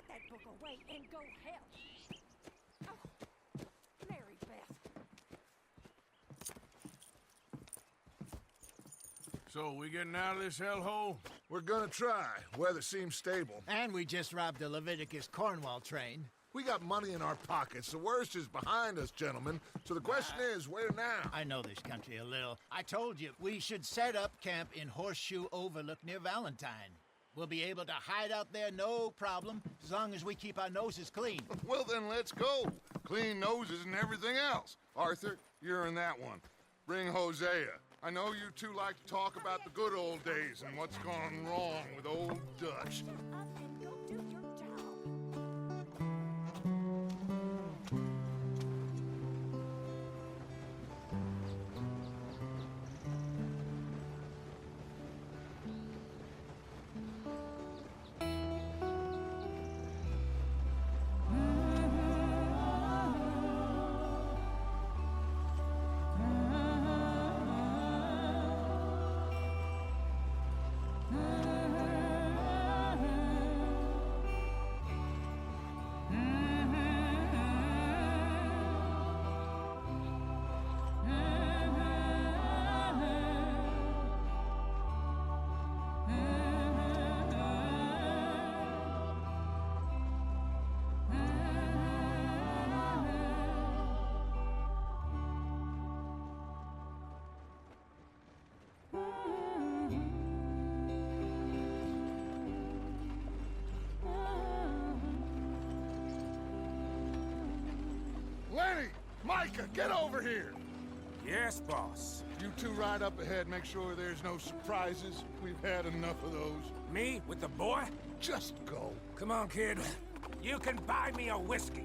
Put that book away and go help. Oh, Mary Beth. So, we getting out of this hellhole? We're gonna try. Weather seems stable. And we just robbed a Leviticus Cornwall train. We got money in our pockets. The worst is behind us, gentlemen. So the question is, where now? I know this country a little. I told you, we should set up camp in Horseshoe Overlook near Valentine. We'll be able to hide out there, no problem, as long as we keep our noses clean. Well, then let's go. Clean noses and everything else. Arthur, you're in that one. Bring Hosea. I know you two like to talk about the good old days and what's gone wrong with old Dutch. Shut up and go do your job. Lenny! Micah, get over here! Yes, boss. You two ride up ahead, make sure there's no surprises. We've had enough of those. Me with the boy? Just go. Come on, kid. You can buy me a whiskey.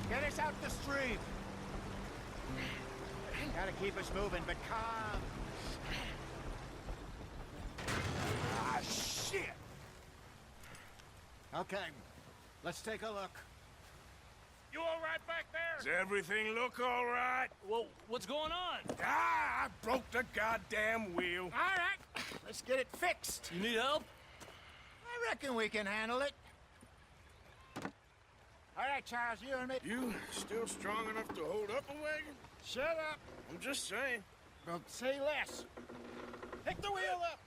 Get us out the stream. Gotta keep us moving, but calm. Ah, shit! Okay, let's take a look. You all right back there? Does everything look all right? Well, what's going on? Ah, I broke the goddamn wheel. All right, let's get it fixed. You need help? I reckon we can handle it. All right, Charles, you and me. You still strong enough to hold up a wagon? Shut up. I'm just saying. Well, say less. Pick the wheel up.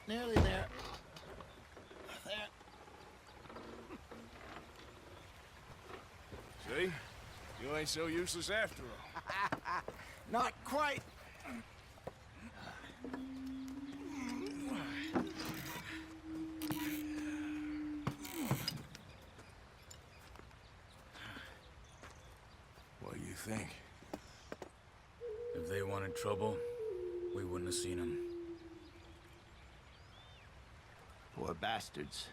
Nearly there. There. See? You ain't so useless after all. Not quite. What do you think? If they wanted trouble, we wouldn't have seen them. Poor bastards.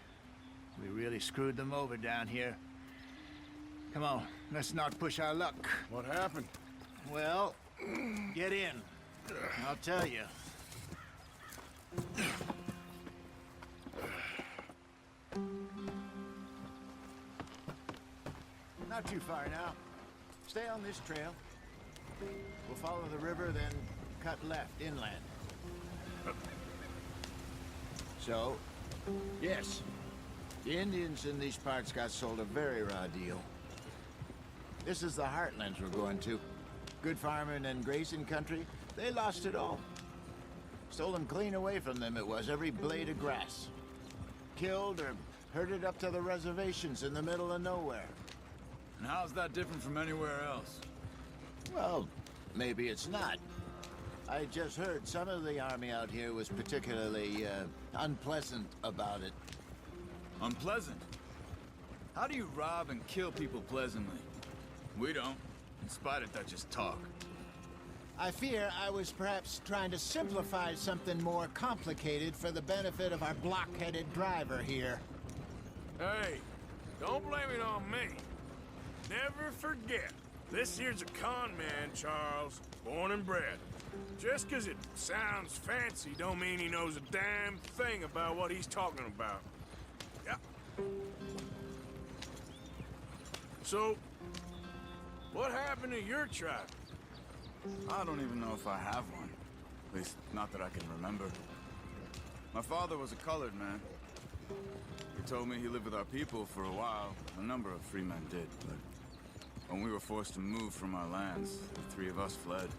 We really screwed them over down here. Come on, let's not push our luck. What happened? Well, get in. I'll tell you. Not too far now. Stay on this trail. We'll follow the river, then cut left inland. So, yes, the Indians in these parts got sold a very raw deal. This is the heartlands we're going to. Good farming and grazing country, they lost it all. Stolen clean away from them it was, every blade of grass. Killed or herded up to the reservations in the middle of nowhere. And how's that different from anywhere else? Well, maybe it's not. I just heard some of the army out here was particularly, unpleasant about it. Unpleasant? How do you rob and kill people pleasantly? We don't, in spite of Dutch's talk. I fear I was perhaps trying to simplify something more complicated for the benefit of our block-headed driver here. Hey, don't blame it on me. Never forget, this here's a con man, Charles, born and bred. Just 'cause it sounds fancy don't mean he knows a damn thing about what he's talking about. Yeah. So, what happened to your tribe? I don't even know if I have one. At least, not that I can remember. My father was a colored man. He told me he lived with our people for a while. A number of free men did, but when we were forced to move from our lands, the three of us fled.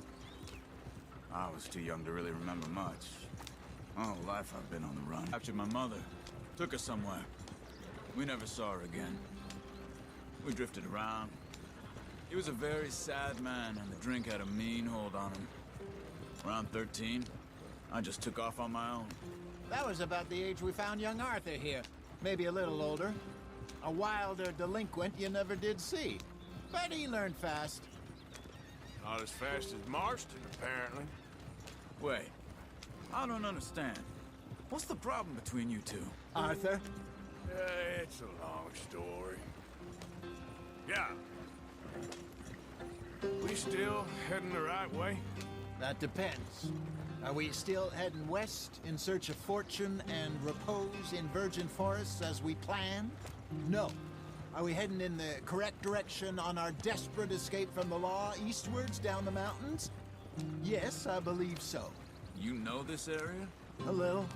I was too young to really remember much. My whole life I've been on the run. Captured my mother. Took her somewhere. We never saw her again. We drifted around. He was a very sad man, and the drink had a mean hold on him. Around 13, I just took off on my own. That was about the age we found young Arthur here. Maybe a little older. A wilder delinquent you never did see. But he learned fast. Not as fast as Marston, apparently. Wait, I don't understand. What's the problem between you two? Arthur? It's a long story. Yeah. We still heading the right way? That depends. Are we still heading west in search of fortune and repose in virgin forests as we planned? No. Are we heading in the correct direction on our desperate escape from the law eastwards down the mountains? Yes, I believe so. You know this area? A little.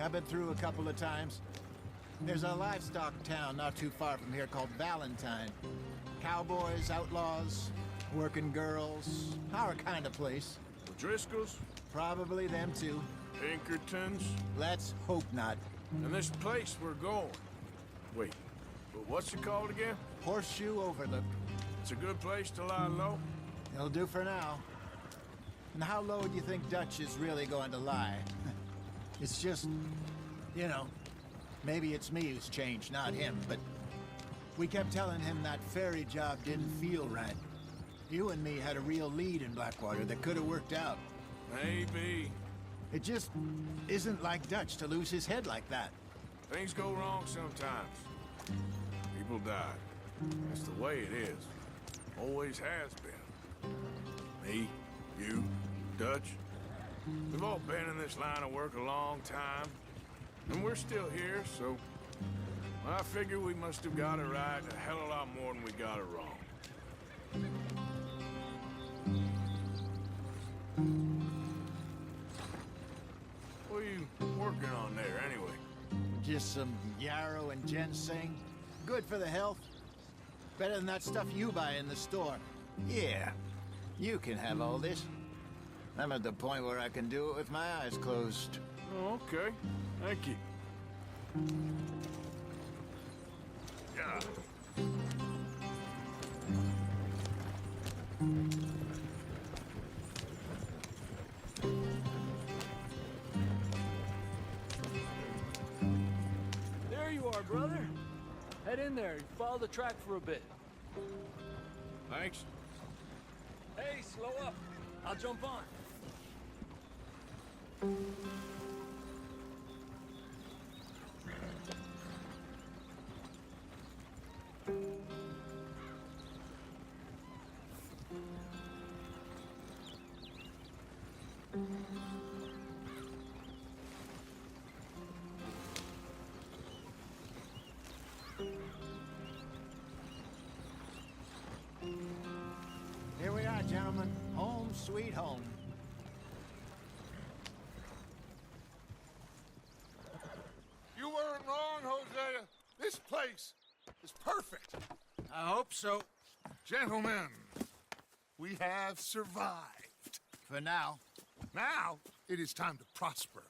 I've been through a couple of times. There's a livestock town not too far from here called Valentine. Cowboys, outlaws, working girls, our kind of place. The Driscolls? Probably them too. Pinkertons? Let's hope not. And this place we're going. Wait, but what's it called again? Horseshoe Overlook. It's a good place to lie low? It'll do for now. And how low do you think Dutch is really going to lie? It's just, you know, maybe it's me who's changed, not him, but we kept telling him that ferry job didn't feel right. You and me had a real lead in Blackwater that could have worked out. Maybe. It just isn't like Dutch to lose his head like that. Things go wrong sometimes. People die. That's the way it is. Always has been. Me, you, Dutch. We've all been in this line of work a long time. And we're still here, so I figure we must have got it right a hell of a lot more than we got it wrong. What are you working on there, anyway? Just some yarrow and ginseng. Good for the health. Better than that stuff you buy in the store. Yeah, you can have all this. I'm at the point where I can do it with my eyes closed. Oh, okay. Thank you. Yeah. There you are, brother. Head in there and follow the track for a bit. Thanks. Hey, slow up. I'll jump on. Here we are, gentlemen. Home sweet home. You weren't wrong, Hosea. This place is perfect. I hope so. Gentlemen, we have survived. For now. Now, it is time to prosper.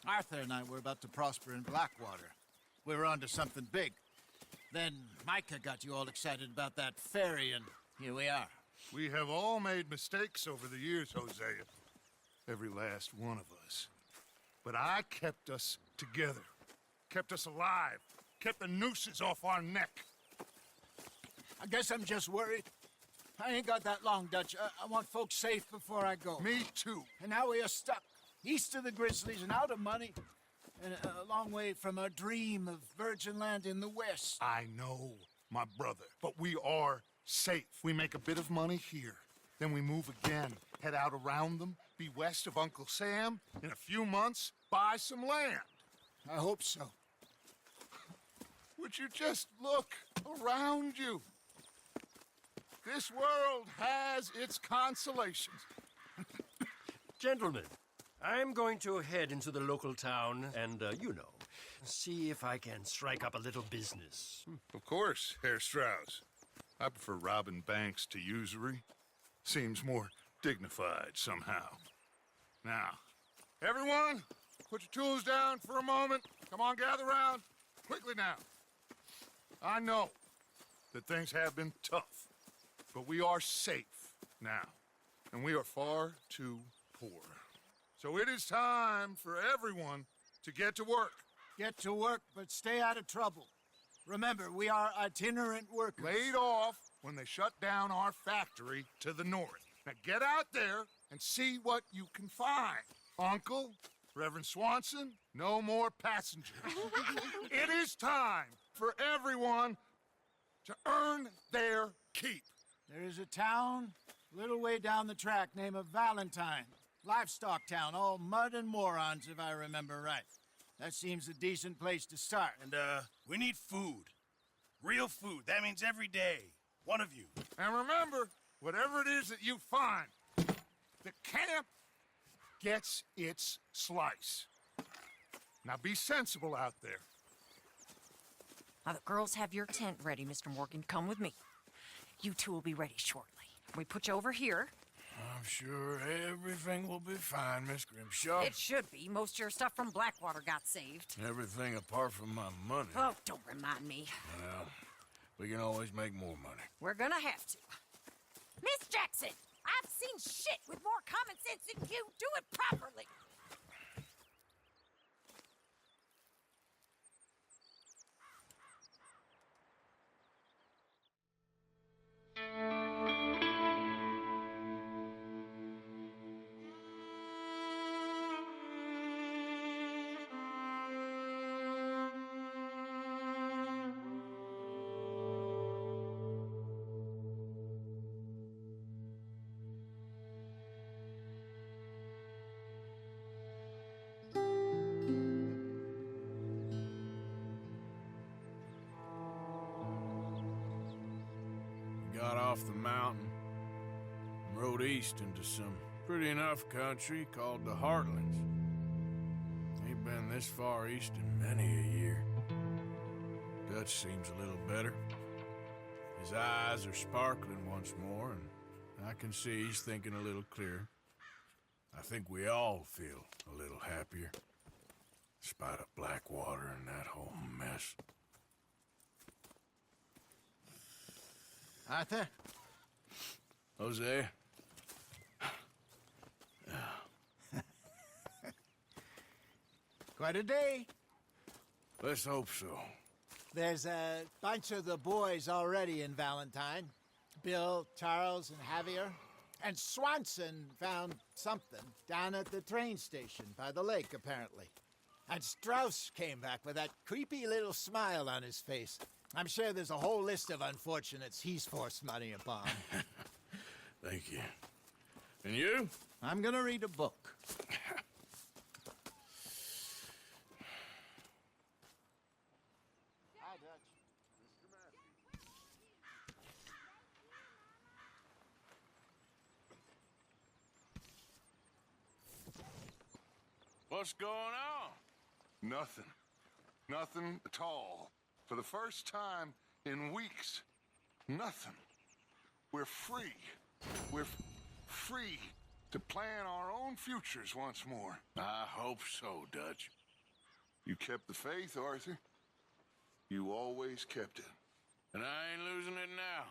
Arthur and I were about to prosper in Blackwater. We were onto something big. Then Micah got you all excited about that ferry, and here we are. We have all made mistakes over the years, Hosea. Every last one of us. But I kept us together. Kept us alive. kept the nooses off our neck. I guess I'm just worried. I ain't got that long, Dutch. I want folks safe before I go. Me too. And now we are stuck, east of the Grizzlies and out of money, and a long way from our dream of virgin land in the west. I know, my brother, but we are safe. We make a bit of money here, then we move again, head out around them, be west of Uncle Sam. In a few months, buy some land. I hope so. Would you just look around you? This world has its consolations. Gentlemen, I'm going to head into the local town and, see if I can strike up a little business. Of course, Herr Strauss. I prefer robbing banks to usury. Seems more dignified somehow. Now, everyone, put your tools down for a moment. Come on, gather round. Quickly now. I know that things have been tough, but we are safe now, and we are far too poor. So it is time for everyone to get to work. Get to work, but stay out of trouble. Remember, we are itinerant workers. Laid off when they shut down our factory to the north. Now get out there and see what you can find. Uncle, Reverend Swanson, no more passengers. It is time for everyone to earn their keep. There is a town a little way down the track named Valentine. Livestock town, all mud and morons, if I remember right. That seems a decent place to start. And, we need food. Real food. That means every day. One of you. And remember, whatever it is that you find, the camp gets its slice. Now be sensible out there. Now, the girls have your tent ready, Mr. Morgan. Come with me. You two will be ready shortly. We put you over here. I'm sure everything will be fine, Miss Grimshaw. It should be. Most of your stuff from Blackwater got saved. Everything apart from my money. Oh, don't remind me. Well, we can always make more money. We're gonna have to. Miss Jackson, I've seen shit with more common sense than you. Do it properly. Got off the mountain and rode east into some pretty enough country called the Heartlands. Ain't been this far east in many a year. Dutch seems a little better. His eyes are sparkling once more, and I can see he's thinking a little clearer. I think we all feel a little happier, in spite of Blackwater and that whole mess. Arthur? Jose? Quite a day. Let's hope so. There's a bunch of the boys already in Valentine. Bill, Charles, and Javier. And Swanson found something down at the train station by the lake, apparently. And Strauss came back with that creepy little smile on his face. I'm sure there's a whole list of unfortunates he's forced money upon. Thank you. And you? I'm gonna read a book. Hi, Dutch. What's going on? Nothing. Nothing at all. For the first time in weeks, nothing. We're free. We're free to plan our own futures once more. I hope so, Dutch. You kept the faith, Arthur. You always kept it. And I ain't losing it now.